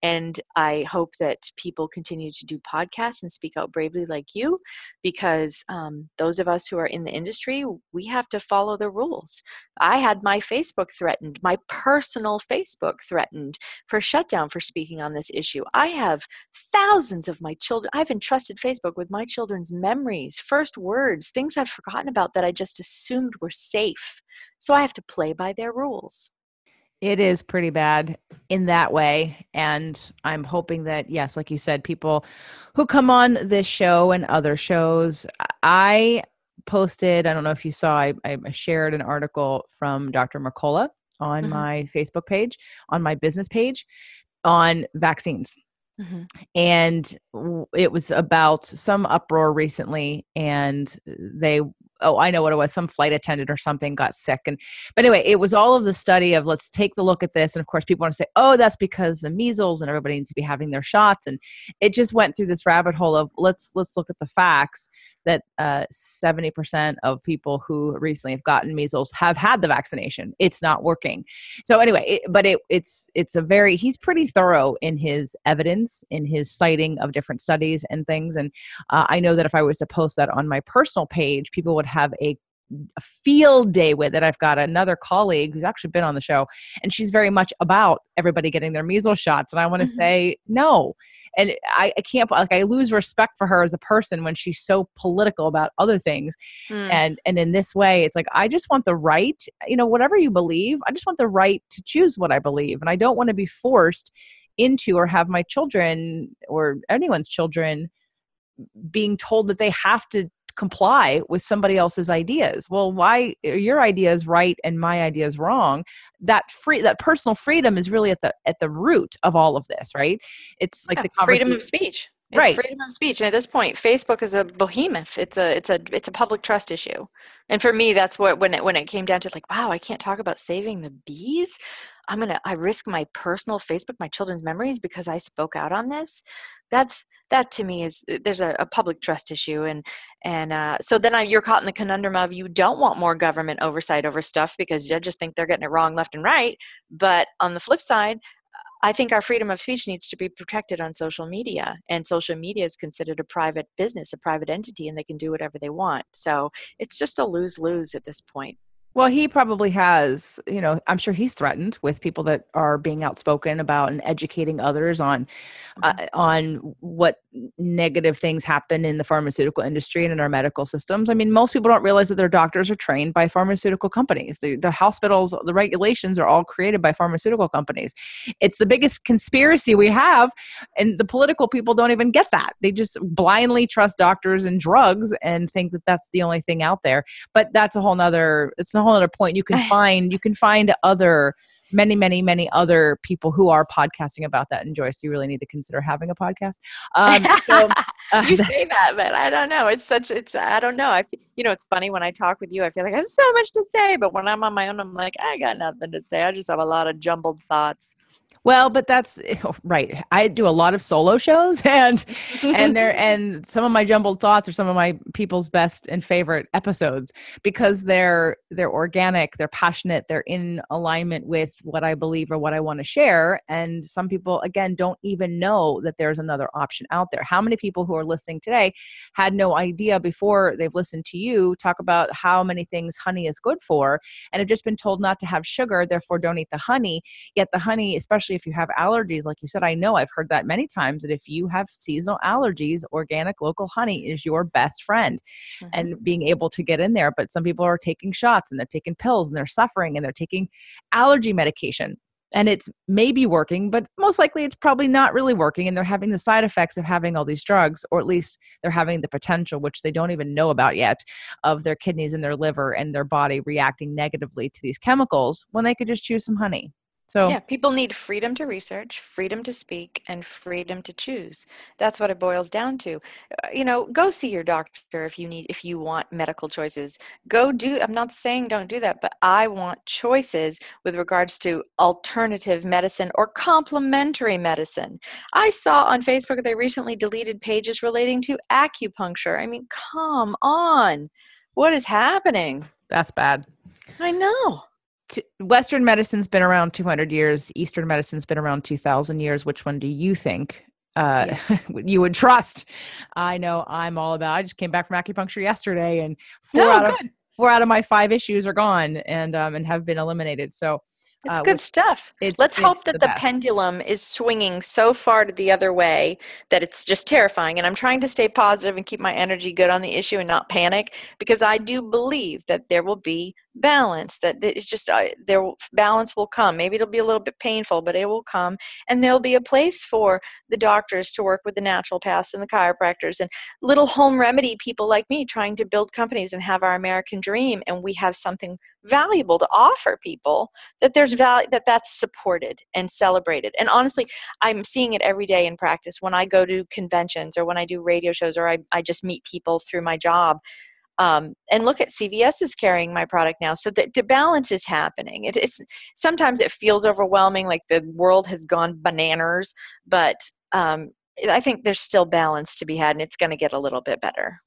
And I hope that people continue to do podcasts and speak out bravely like you, because those of us who are in the industry, we have to follow the rules. I had my Facebook threatened, my personal Facebook threatened for shutdown for speaking on this issue. I have thousands of my children. I've entrusted Facebook with my children's memories, first words, things I've forgotten about that I just assumed were safe. So I have to play by their rules. It is pretty bad in that way. And I'm hoping that, yes, like you said, people who come on this show and other shows, I posted, I don't know if you saw, I shared an article from Dr. Mercola on my Facebook page, on my business page, on vaccines. Mm-hmm. And it was about some uproar recently, and I know what it was. Some flight attendant or something got sick. But anyway, it was all of the study of, let's take the look at this. And of course, people want to say, oh, that's because the measles and everybody needs to be having their shots. And it just went through this rabbit hole of let's look at the facts that 70% of people who recently have gotten measles have had the vaccination. It's not working. So anyway, he's pretty thorough in his evidence, in his citing of different studies and things. And I know that if I was to post that on my personal page, people would have a a field day with it. I've got another colleague who's actually been on the show, and she's very much about everybody getting their measles shots. And I want to say no. And I can't, like, I lose respect for her as a person when she's so political about other things. And in this way, it's like, I just want the right, whatever you believe, I just want the right to choose what I believe. And I don't want to be forced into, or have my children or anyone's children being told that they have to comply with somebody else's ideas. Well, why are your ideas right and my ideas wrong? That personal freedom is really at the root of all of this, right? It's like the freedom of speech. It's right. Freedom of speech. And at this point, Facebook is a behemoth. It's a public trust issue. And for me, that's what, when it came down to, like, wow, I can't talk about saving the bees. I risk my personal Facebook, my children's memories, because I spoke out on this. That to me is, there's a public trust issue. And so then you're caught in the conundrum of, you don't want more government oversight over stuff because judges think they're getting it wrong left and right. But on the flip side, I think our freedom of speech needs to be protected on social media, and social media is considered a private business, a private entity, and they can do whatever they want. So it's just a lose-lose at this point. Well, he probably has, I'm sure he's threatened with people that are being outspoken about and educating others on what negative things happen in the pharmaceutical industry and in our medical systems. I mean, most people don't realize that their doctors are trained by pharmaceutical companies. The hospitals, the regulations are all created by pharmaceutical companies. It's the biggest conspiracy we have, and the political people don't even get that. They just blindly trust doctors and drugs and think that that's the only thing out there. But that's a whole nother point. You can find many other people who are podcasting about that. And Joyce, you really need to consider having a podcast. You say that, but I don't know. I don't know. It's funny when I talk with you, I feel like I have so much to say, but when I'm on my own, I'm like, I got nothing to say. I just have a lot of jumbled thoughts. Well, but that's right. I do a lot of solo shows, and some of my jumbled thoughts are some of my people's best and favorite episodes, because they're organic, they're passionate, they're in alignment with what I believe or what I want to share. And some people, again, don't even know that there's another option out there. How many people who are listening today had no idea before they've listened to you talk about how many things honey is good for, and have just been told not to have sugar, therefore don't eat the honey. Yet the honey, especially if you have allergies, like you said, I know I've heard that many times, that if you have seasonal allergies, organic local honey is your best friend. And being able to get in there. But some people are taking shots, and they're taking pills, and they're suffering, and they're taking allergy medication. And it's maybe working, but most likely it's probably not really working. And they're having the side effects of having all these drugs, or at least they're having the potential, which they don't even know about yet, of their kidneys and their liver and their body reacting negatively to these chemicals, when they could just choose some honey. So yeah, people need freedom to research, freedom to speak, and freedom to choose. That's what it boils down to. Go see your doctor if you want medical choices. I'm not saying don't do that, but I want choices with regards to alternative medicine or complementary medicine. I saw on Facebook they recently deleted pages relating to acupuncture. I mean, come on. What is happening? that's bad. I know. Western medicine's been around 200 years. Eastern medicine's been around 2,000 years. Which one do you think you would trust? I know I'm all about, I just came back from acupuncture yesterday, and four out of my 5 issues are gone and have been eliminated. So it's good stuff. Let's hope that the pendulum is swinging so far to the other way that it's just terrifying. And I'm trying to stay positive and keep my energy good on the issue and not panic, because I do believe that there will be balance, that it's just balance will come. Maybe it'll be a little bit painful, but it will come. And there'll be a place for the doctors to work with the naturopaths and the chiropractors and little home remedy people like me trying to build companies and have our American dream. And we have something valuable to offer people, that there's value, that's supported and celebrated. And honestly, I'm seeing it every day in practice when I go to conventions or when I do radio shows, or I just meet people through my job. And look at CVS is carrying my product now. So the balance is happening. It's sometimes it feels overwhelming, like the world has gone bananas, but I think there's still balance to be had, and it's going to get a little bit better.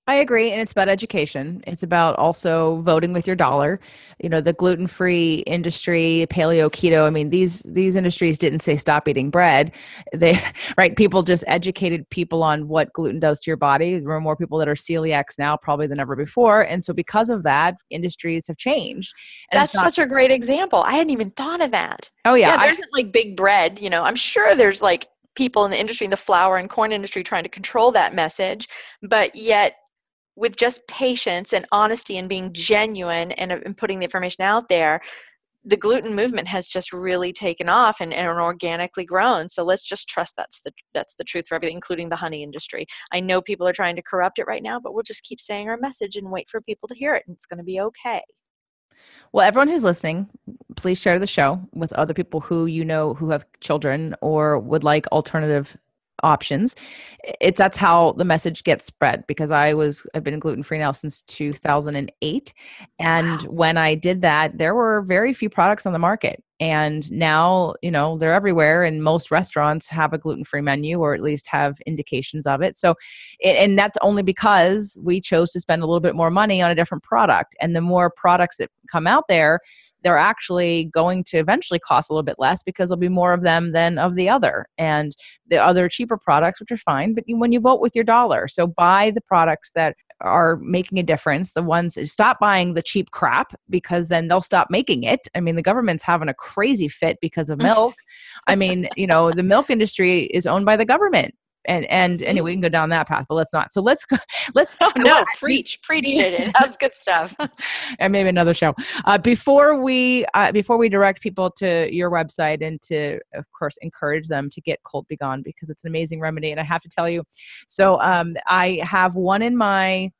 I agree. And it's about education. It's about also voting with your dollar. The gluten-free industry, paleo, keto. I mean, these industries didn't say stop eating bread. They, right. People just educated people on what gluten does to your body. There are more people that are celiacs now probably than ever before. And so because of that, industries have changed. And it's That's not, such a great example. I hadn't even thought of that. oh yeah, Yeah, there isn't like big bread, I'm sure there's like people in the industry, in the flour and corn industry trying to control that message, but yet with just patience and honesty and being genuine and putting the information out there, the gluten movement has just really taken off and organically grown. So let's just trust that's the truth for everything, including the honey industry. I know people are trying to corrupt it right now, but we'll just keep saying our message and wait for people to hear it, and it's going to be okay. well, everyone who's listening, please share the show with other people who who have children or would like alternative options. That's how the message gets spread, because I've been gluten free now since 2008, and Wow. when I did that, there were very few products on the market, and now they're everywhere, and most restaurants have a gluten free menu, or at least have indications of it. So, and that's only because we chose to spend a little bit more money on a different product, and the more products that come out there, they're actually going to eventually cost a little bit less, because there'll be more of them than of the other. And the other cheaper products, which are fine, but when you vote with your dollar, so buy the products that are making a difference. The ones, stop buying the cheap crap, because then they'll stop making it. I mean, the government's having a crazy fit because of milk. I mean, the milk industry is owned by the government. And anyway, we can go down that path, but let's not. So let's go. Let's Oh no, preach, JJ. That's good stuff. and maybe another show. Before we direct people to your website, and to, of course, encourage them to get Cold Begone, because it's an amazing remedy. And I have to tell you, so I have one in my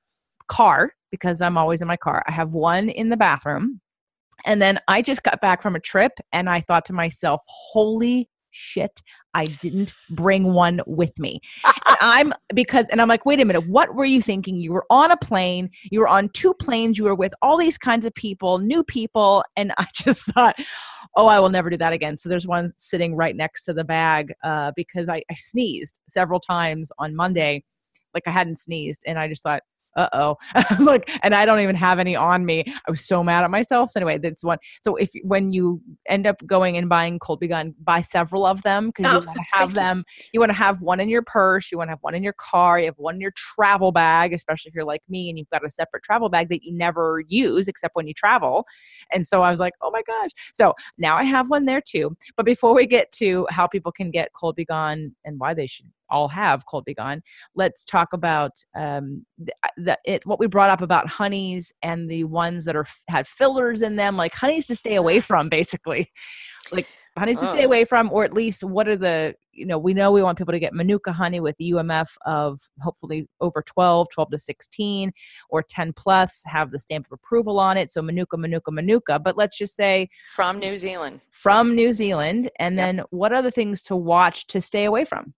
car, because I'm always in my car. I have one in the bathroom, and then I just got back from a trip, and I thought to myself, holy shit, I didn't bring one with me. And I'm like, wait a minute, what were you thinking? You were on a plane, you were on two planes, you were with all these kinds of people, new people. And I just thought, oh, I will never do that again. So there's one sitting right next to the bag, because I sneezed several times on Monday, like I hadn't sneezed. And I just thought, uh-oh. I was like, and I don't even have any on me. I was so mad at myself. So anyway, that's one. So when you end up going and buying Cold Begone, buy several of them, because you want to have them. You want to have one in your purse. You want to have one in your car. You have one in your travel bag, especially if you're like me and you've got a separate travel bag that you never use except when you travel. And so I was like, oh my gosh. So now I have one there too. But before we get to how people can get Cold Begone and why they should all have Cold Begone, let's talk about what we brought up about honeys and the ones that had fillers in them, like honeys to stay away from, basically. Like honeys to stay away from, or at least what are the, we know we want people to get Manuka honey with UMF of hopefully over 12 to 16, or 10 plus, have the stamp of approval on it. So Manuka. But let's just say From New Zealand. And then what are the things to watch to stay away from?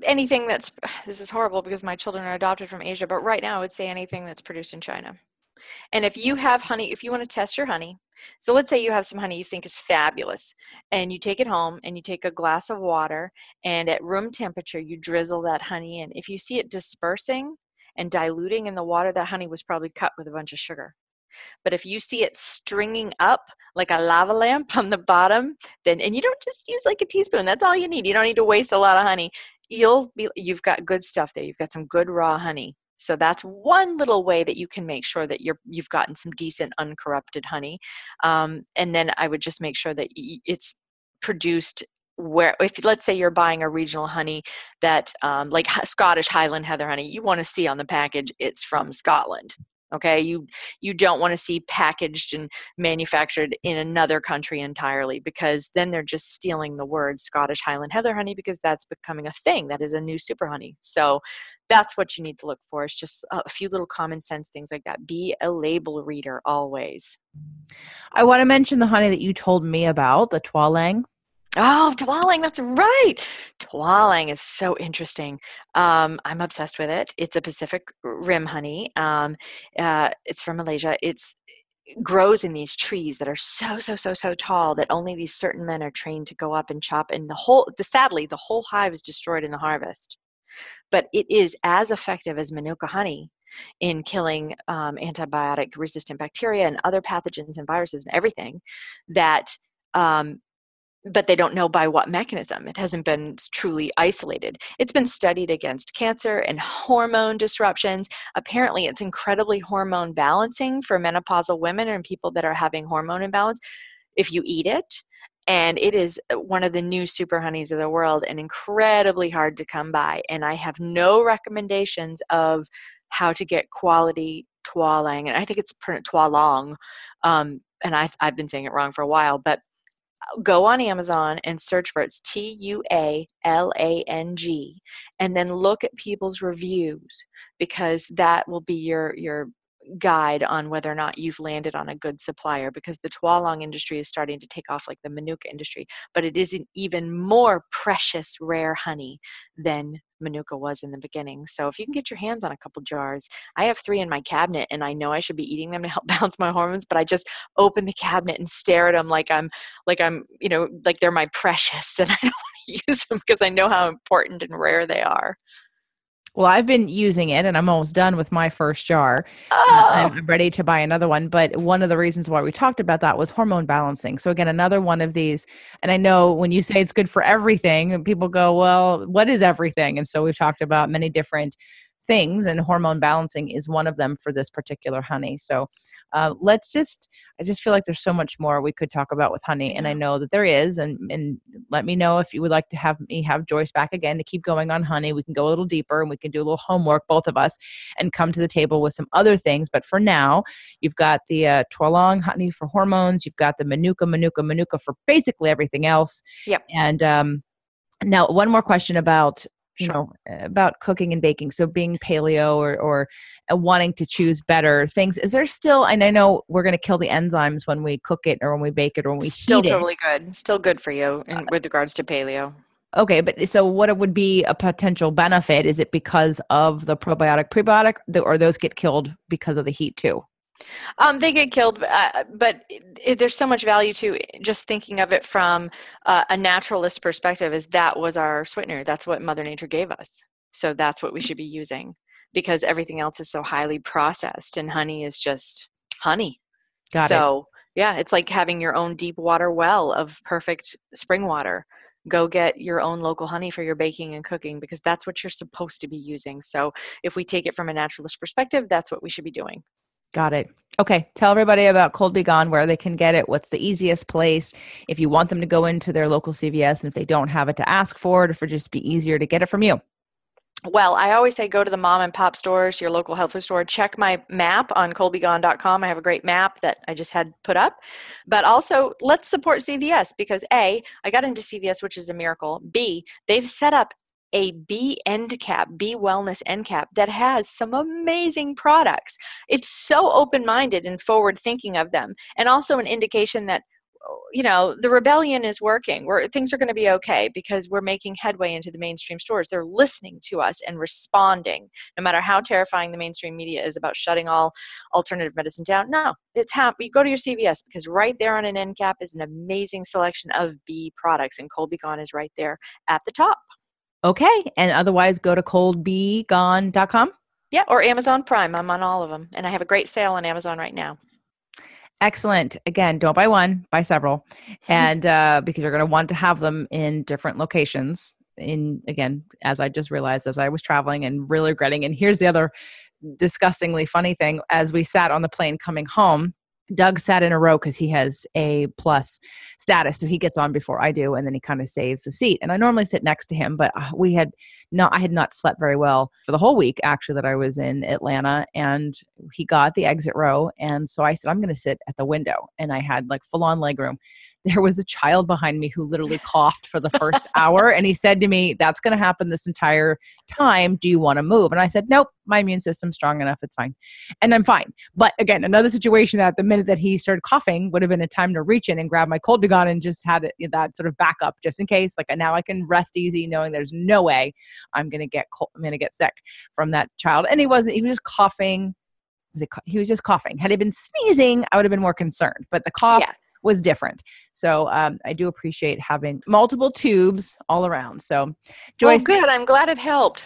Anything this is horrible because my children are adopted from Asia, but right now I would say anything that's produced in China. And if you have honey, if you want to test your honey, so let's say you have some honey you think is fabulous, and you take it home and you take a glass of water, and at room temperature you drizzle that honey in. If you see it dispersing and diluting in the water, that honey was probably cut with a bunch of sugar. But if you see it stringing up like a lava lamp on the bottom, and you don't just use like a teaspoon, that's all you need. You don't need to waste a lot of honey. You've got good stuff there. You've got some good raw honey. So that's one little way that you can make sure that you've gotten some decent uncorrupted honey. And then I would just make sure that it's produced if let's say you're buying a regional honey that like Scottish Highland Heather honey, you want to see on the package it's from Scotland. Okay, you don't want to see packaged and manufactured in another country entirely, because then they're just stealing the word Scottish Highland Heather honey, because that's becoming a thing. That is a new super honey. So that's what you need to look for. It's just a few little common sense things like that. Be a label reader always. I want to mention the honey that you told me about, the Twalang. Oh, Twalang, that's right. Twalang is so interesting. I'm obsessed with it. It's a Pacific Rim honey. It's from Malaysia. It grows in these trees that are so tall that only these certain men are trained to go up and chop. And sadly, the whole hive is destroyed in the harvest. but it is as effective as Manuka honey in killing antibiotic resistant bacteria and other pathogens and viruses and everything that but they don't know by what mechanism. It hasn't been truly isolated. It's been studied against cancer and hormone disruptions. Apparently, it's incredibly hormone balancing for menopausal women and people that are having hormone imbalance if you eat it. And it is one of the new super honeys of the world and incredibly hard to come by. And I have no recommendations of how to get quality tualang. And I think it's tualang. And I've been saying it wrong for a while, but go on Amazon and search for it's Tualang, and then look at people's reviews, because that will be your guide on whether or not you've landed on a good supplier, because the tualang industry is starting to take off like the Manuka industry, but it is an even more precious, rare honey than Manuka was in the beginning. So if you can get your hands on a couple jars, I have 3 in my cabinet, and I know I should be eating them to help balance my hormones, but I just open the cabinet and stare at them like I'm, like they're my precious, and I don't want to use them because I know how important and rare they are. Well, I've been using it and I'm almost done with my first jar. Oh, I'm ready to buy another one. But one of the reasons why we talked about that was hormone balancing. So again, another one of these, and I know when you say it's good for everything, people go, well, what is everything? And so we've talked about many different things, and hormone balancing is one of them for this particular honey. So I just feel like there's so much more we could talk about with honey. And I know that there is, and let me know if you would like to have me have Joyce back again to keep going on honey. We can go a little deeper and we can do a little homework, both of us, and come to the table with some other things. But for now, you've got the tualang honey for hormones. You've got the Manuka for basically everything else. yep. And now one more question about Sure. about cooking and baking. So being paleo or wanting to choose better things, is there still, and I know we're going to kill the enzymes when we cook it or when we bake it or when we Still heat it. totally good. Still good for you with regards to paleo. Okay, but so what it would be a potential benefit? Is it because of the probiotic, prebiotic, or those get killed because of the heat too? They get killed, but there's so much value to just thinking of it from a naturalist perspective. Is that was our sweetener? That's what Mother Nature gave us. So that's what we should be using, because everything else is so highly processed, and honey is just honey. Got it. So yeah, it's like having your own deep water well of perfect spring water. Go get your own local honey for your baking and cooking, because that's what you're supposed to be using. So if we take it from a naturalist perspective, that's what we should be doing. Got it. Okay. Tell everybody about Cold Be Gone, where they can get it. What's the easiest place? If you want them to go into their local CVS, and if they don't have it, to ask for it, or for just be easier to get it from you. Well, I always say go to the mom and pop stores, your local health food store. Check my map on coldbegone.com. I have a great map that I just had put up. But also, let's support CVS, because A, I got into CVS, which is a miracle. B, they've set up a bee end cap, bee wellness end cap, that has some amazing products. It's so open-minded and forward thinking of them, and also an indication that the rebellion is working, where things are going to be okay, because we're making headway into the mainstream stores. They're listening to us and responding, no matter how terrifying the mainstream media is about shutting all alternative medicine down. No, it's you go to your CVS, because right there on an end cap is an amazing selection of bee products, and Cold Be Gone is right there at the top. Okay. And otherwise, go to coldbegone.com. Yeah, or Amazon Prime. I'm on all of them. And I have a great sale on Amazon right now. Excellent. Again, don't buy one, buy several. And because you're going to want to have them in different locations. Again, as I just realized as I was traveling and really regretting. And here's the other disgustingly funny thing. As we sat on the plane coming home, Doug sat in a row because he has A+ status. So he gets on before I do, and then he kind of saves the seat. And I normally sit next to him, but I had not slept very well for the whole week, actually, that I was in Atlanta. And he got the exit row. And so I said, I'm going to sit at the window. And I had like full on legroom. There was a child behind me who literally coughed for the first hour. And he said to me, that's going to happen this entire time. Do you want to move? And I said, nope, my immune system's strong enough. It's fine. And I'm fine. But again, another situation that the minute that he started coughing would have been a time to reach in and grab my Cold Be Gone and just had that sort of backup just in case. Like now I can rest easy knowing there's no way I'm going to get sick from that child. And he was just coughing. He was just coughing. Had he been sneezing, I would have been more concerned. But the cough was different. So I do appreciate having multiple tubes all around. So Joyce. Well, good. I'm glad it helped.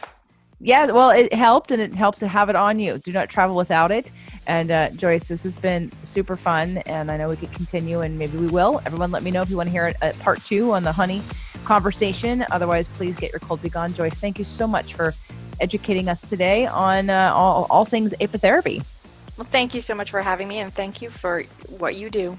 Yeah, well, it helped, and it helps to have it on you. Do not travel without it. And Joyce, this has been super fun, and I know we could continue, and maybe we will. Everyone, let me know if you want to hear a part 2 on the honey conversation. Otherwise, please get your cold be gone. Joyce, thank you so much for educating us today on all things apitherapy. Well, thank you so much for having me, and thank you for what you do.